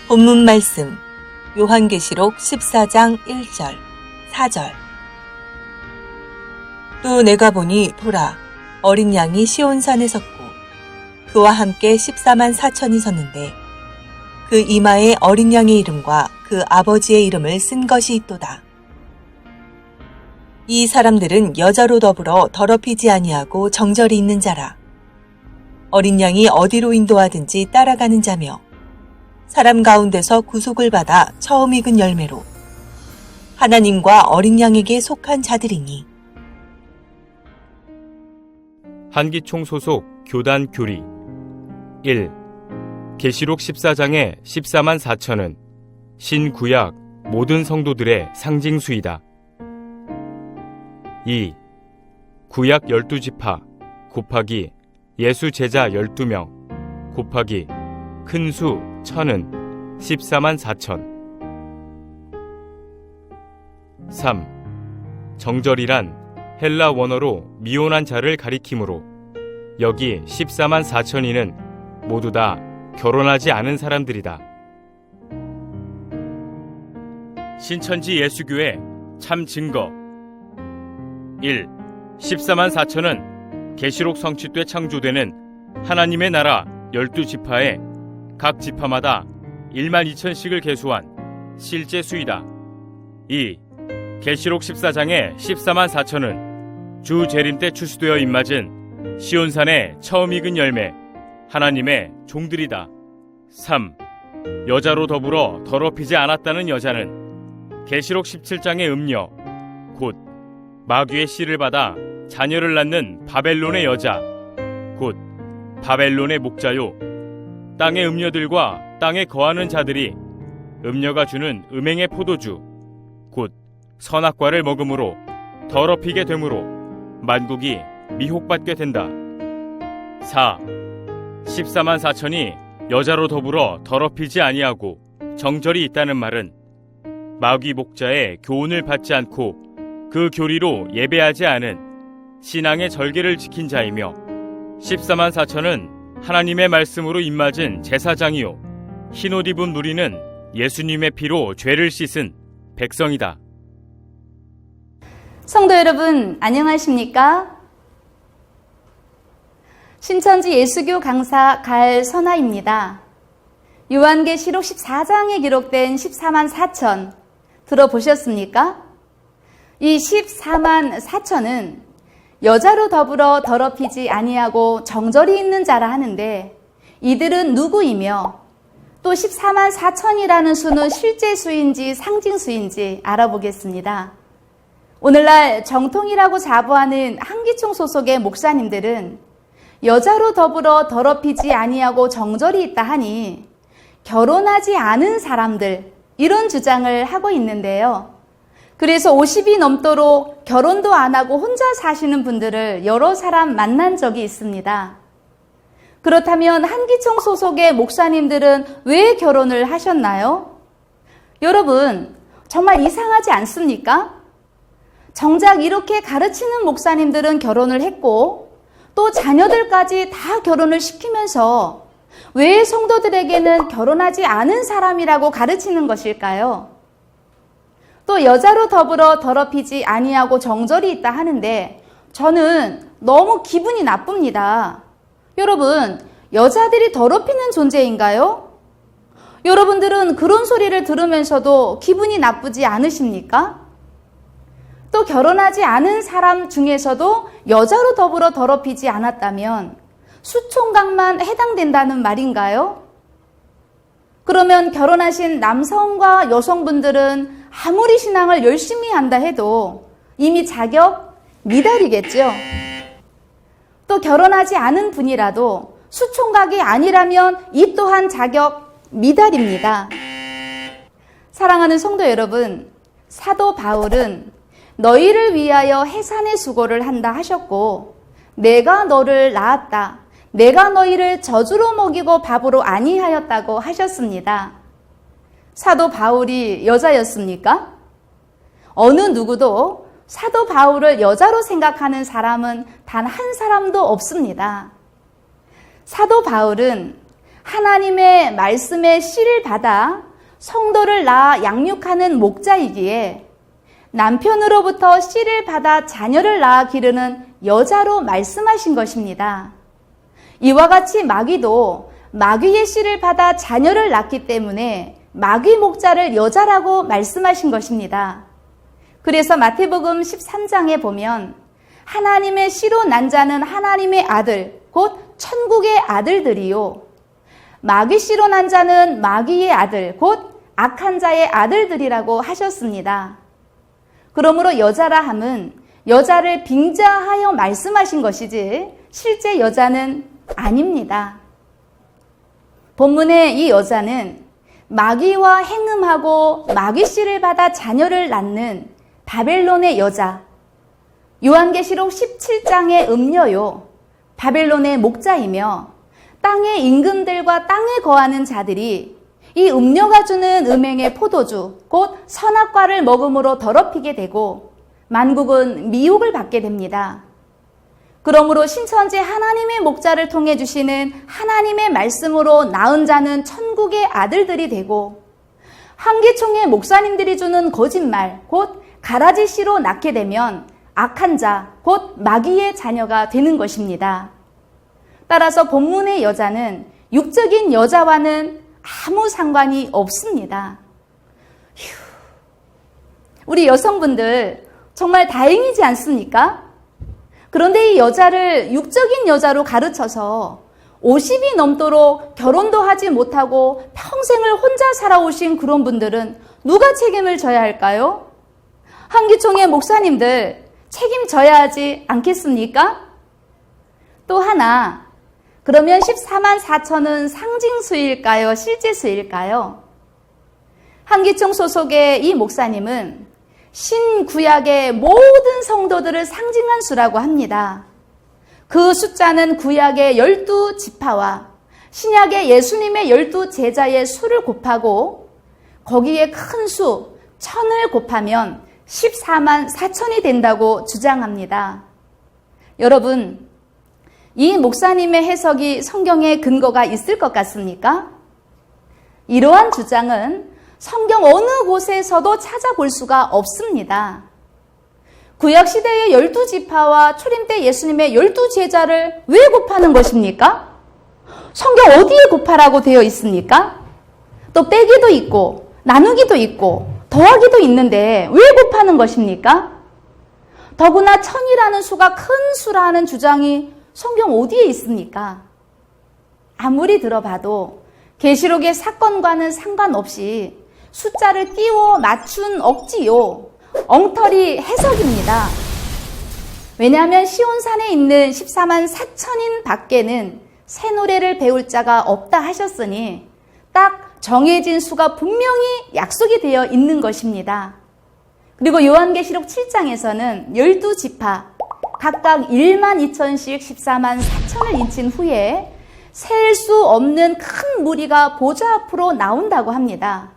본문 말씀 요한계시록 14장 1절, 4절. 또 내가 보니 보라, 어린 양이 시온산에 섰고 그와 함께 14만 4천이 섰는데 그 이마에 어린 양의 이름과 그 아버지의 이름을 쓴 것이 있도다. 이 사람들은 여자로 더불어 더럽히지 아니하고 정절이 있는 자라. 어린 양이 어디로 인도하든지 따라가는 자며 사람 가운데서 구속을 받아 처음 익은 열매로 하나님과 어린 양에게 속한 자들이니. 한기총 소속 교단 교리 1. 계시록 14장의 14만 4천은 신구약 모든 성도들의 상징수이다. 2. 구약 12지파 곱하기 예수 제자 12명 곱하기 큰 수 천은 14만 4천. 3. 정절이란 헬라 원어로 미혼한 자를 가리키므로 여기 14만 4천이는 모두 다 결혼하지 않은 사람들이다. 신천지 예수교회 참 증거 1. 14만 4천은 계시록 성취 때 창조되는 하나님의 나라 12지파에 각 지파마다 1만 2천씩을 계수한 실제 수이다. 2. 계시록 14장의 14만 4천은 주 재림 때 추수되어 입맞은 시온산의 처음 익은 열매 하나님의 종들이다. 3. 여자로 더불어 더럽히지 않았다는 여자는 계시록 17장의 음녀 곧 마귀의 씨를 받아 자녀를 낳는 바벨론의 여자 곧 바벨론의 목자요 땅의 음녀들과 땅에 거하는 자들이 음녀가 주는 음행의 포도주 곧 선악과를 먹음으로 더럽히게 되므로 만국이 미혹받게 된다. 4. 14만 4천이 여자로 더불어 더럽히지 아니하고 정절이 있다는 말은 마귀 목자의 교훈을 받지 않고 그 교리로 예배하지 않은 신앙의 절개를 지킨 자이며 14만 4천은 하나님의 말씀으로 입맞은 제사장이요 흰옷 입은 무리는 예수님의 피로 죄를 씻은 백성이다. 성도 여러분, 안녕하십니까? 신천지 예수교 강사 갈선아입니다. 요한계시록 14장에 기록된 14만 4천 들어보셨습니까? 이 14만 4천은 여자로 더불어 더럽히지 아니하고 정절이 있는 자라 하는데 이들은 누구이며 또 14만 4천이라는 수는 실제 수인지 상징수인지 알아보겠습니다. 오늘날 정통이라고 자부하는 한기총 소속의 목사님들은 여자로 더불어 더럽히지 아니하고 정절이 있다 하니 결혼하지 않은 사람들 이런 주장을 하고 있는데요. 그래서 50이 넘도록 결혼도 안 하고 혼자 사시는 분들을 여러 사람 만난 적이 있습니다. 그렇다면 한기총 소속의 목사님들은 왜 결혼을 하셨나요? 여러분, 정말 이상하지 않습니까? 정작 이렇게 가르치는 목사님들은 결혼을 했고 또 자녀들까지 다 결혼을 시키면서 왜 성도들에게는 결혼하지 않은 사람이라고 가르치는 것일까요? 또 여자로 더불어 더럽히지 아니하고 정절이 있다 하는데 저는 너무 기분이 나쁩니다. 여러분, 여자들이 더럽히는 존재인가요? 여러분들은 그런 소리를 들으면서도 기분이 나쁘지 않으십니까? 또 결혼하지 않은 사람 중에서도 여자로 더불어 더럽히지 않았다면 수총각만 해당된다는 말인가요? 그러면 결혼하신 남성과 여성분들은 아무리 신앙을 열심히 한다 해도 이미 자격 미달이겠죠. 또 결혼하지 않은 분이라도 수총각이 아니라면 이 또한 자격 미달입니다. 사랑하는 성도 여러분, 사도 바울은 너희를 위하여 해산의 수고를 한다 하셨고 내가 너를 낳았다. 내가 너희를 저주로 먹이고 밥으로 아니하였다고 하셨습니다. 사도 바울이 여자였습니까? 어느 누구도 사도 바울을 여자로 생각하는 사람은 단 한 사람도 없습니다. 사도 바울은 하나님의 말씀의 씨를 받아 성도를 낳아 양육하는 목자이기에 남편으로부터 씨를 받아 자녀를 낳아 기르는 여자로 말씀하신 것입니다. 이와 같이 마귀도 마귀의 씨를 받아 자녀를 낳기 때문에 마귀 목자를 여자라고 말씀하신 것입니다. 그래서 마태복음 13장에 보면 하나님의 씨로 난 자는 하나님의 아들, 곧 천국의 아들들이요. 마귀 씨로 난 자는 마귀의 아들, 곧 악한 자의 아들들이라고 하셨습니다. 그러므로 여자라 함은 여자를 빙자하여 말씀하신 것이지 실제 여자는 아닙니다. 본문의 이 여자는 마귀와 행음하고 마귀 씨를 받아 자녀를 낳는 바벨론의 여자, 요한계시록 17장의 음녀요, 바벨론의 목자이며 땅의 임금들과 땅에 거하는 자들이 이 음녀가 주는 음행의 포도주, 곧 선악과를 먹음으로 더럽히게 되고 만국은 미혹을 받게 됩니다. 그러므로 신천지 하나님의 목자를 통해 주시는 하나님의 말씀으로 낳은 자는 천국의 아들들이 되고 한기총의 목사님들이 주는 거짓말, 곧 가라지씨로 낳게 되면 악한 자, 곧 마귀의 자녀가 되는 것입니다. 따라서 본문의 여자는 육적인 여자와는 아무 상관이 없습니다. 우리 여성분들 정말 다행이지 않습니까? 그런데 이 여자를 육적인 여자로 가르쳐서 50이 넘도록 결혼도 하지 못하고 평생을 혼자 살아오신 그런 분들은 누가 책임을 져야 할까요? 한기총의 목사님들 책임져야 하지 않겠습니까? 또 하나, 그러면 14만 4천은 상징수일까요? 실제수일까요? 한기총 소속의 이 목사님은 신구약의 모든 성도들을 상징한 수라고 합니다. 그 숫자는 구약의 12지파와 신약의 예수님의 12제자의 수를 곱하고 거기에 큰 수, 1000을 곱하면 14만 4천이 된다고 주장합니다. 여러분, 이 목사님의 해석이 성경에 근거가 있을 것 같습니까? 이러한 주장은 성경 어느 곳에서도 찾아볼 수가 없습니다. 구약시대의 12지파와 초림 때 예수님의 12제자를 왜 곱하는 것입니까? 성경 어디에 곱하라고 되어 있습니까? 또 빼기도 있고 나누기도 있고 더하기도 있는데 왜 곱하는 것입니까? 더구나 1000이라는 수가 큰 수라는 주장이 성경 어디에 있습니까? 아무리 들어봐도 계시록의 사건과는 상관없이 숫자를 띄워 맞춘 억지요, 엉터리 해석입니다. 왜냐하면 시온산에 있는 14만 4천인 밖에는 새 노래를 배울 자가 없다 하셨으니 딱 정해진 수가 분명히 약속이 되어 있는 것입니다. 그리고 요한계시록 7장에서는 12지파 각각 1만 2천씩 14만 4천을 인친 후에 셀 수 없는 큰 무리가 보좌 앞으로 나온다고 합니다.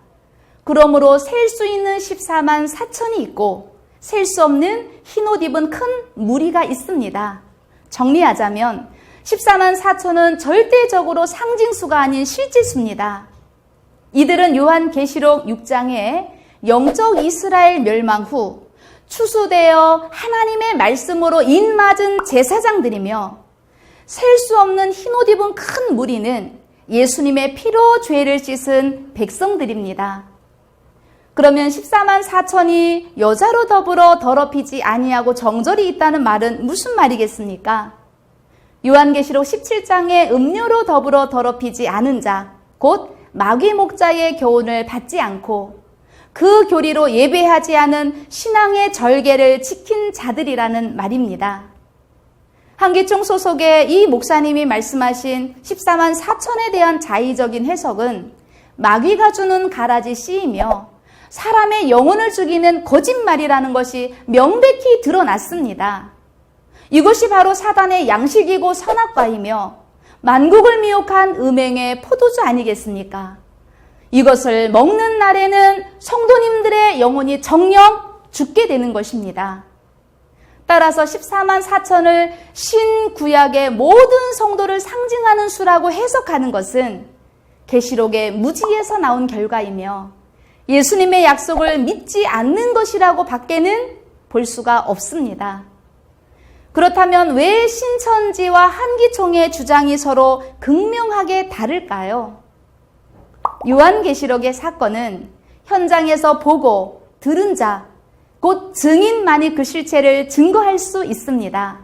그러므로 셀 수 있는 14만 4천이 있고 셀 수 없는 흰옷 입은 큰 무리가 있습니다. 정리하자면 14만 4천은 절대적으로 상징수가 아닌 실질수입니다. 이들은 요한계시록 6장에 영적 이스라엘 멸망 후 추수되어 하나님의 말씀으로 인맞은 제사장들이며 셀 수 없는 흰옷 입은 큰 무리는 예수님의 피로 죄를 씻은 백성들입니다. 그러면 14만 4천이 여자로 더불어 더럽히지 아니하고 정절이 있다는 말은 무슨 말이겠습니까? 요한계시록 17장에 음료로 더불어 더럽히지 않은 자, 곧 마귀 목자의 교훈을 받지 않고 그 교리로 예배하지 않은 신앙의 절개를 지킨 자들이라는 말입니다. 한기총 소속의 이 목사님이 말씀하신 14만 4천에 대한 자의적인 해석은 마귀가 주는 가라지 씨이며 사람의 영혼을 죽이는 거짓말이라는 것이 명백히 드러났습니다. 이것이 바로 사단의 양식이고 선악과이며 만국을 미혹한 음행의 포도주 아니겠습니까? 이것을 먹는 날에는 성도님들의 영혼이 정녕 죽게 되는 것입니다. 따라서 14만 4천을 신구약의 모든 성도를 상징하는 수라고 해석하는 것은 계시록의 무지에서 나온 결과이며 예수님의 약속을 믿지 않는 것이라고 밖에는 볼 수가 없습니다. 그렇다면 왜 신천지와 한기총의 주장이 서로 극명하게 다를까요? 요한계시록의 사건은 현장에서 보고 들은 자, 곧 증인만이 그 실체를 증거할 수 있습니다.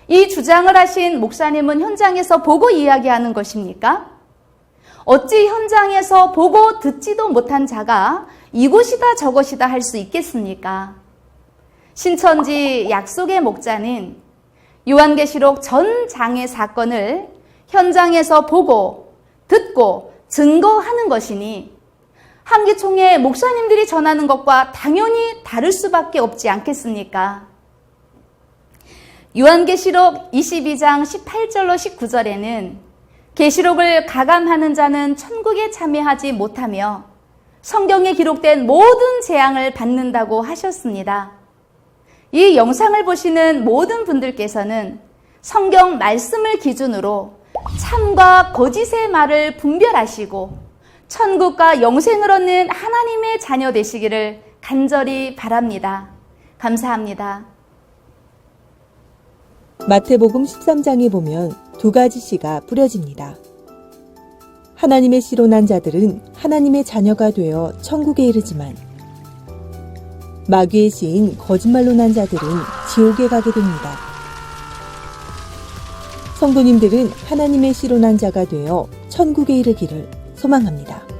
이 주장을 하신 목사님은 현장에서 보고 이야기하는 것입니까? 어찌 현장에서 보고 듣지도 못한 자가 이곳이다 저곳이다 할 수 있겠습니까? 신천지 약속의 목자는 요한계시록 전 장의 사건을 현장에서 보고 듣고 증거하는 것이니 한기총의 목사님들이 전하는 것과 당연히 다를 수밖에 없지 않겠습니까? 요한계시록 22장 18절로 19절에는 계시록을 가감하는 자는 천국에 참여하지 못하며 성경에 기록된 모든 재앙을 받는다고 하셨습니다. 이 영상을 보시는 모든 분들께서는 성경 말씀을 기준으로 참과 거짓의 말을 분별하시고 천국과 영생을 얻는 하나님의 자녀 되시기를 간절히 바랍니다. 감사합니다. 마태복음 13장에 보면 두 가지 씨가 뿌려집니다. 하나님의 씨로 난 자들은 하나님의 자녀가 되어 천국에 이르지만 마귀의 씨인 거짓말로 난 자들은 지옥에 가게 됩니다. 성도님들은 하나님의 씨로 난 자가 되어 천국에 이르기를 소망합니다.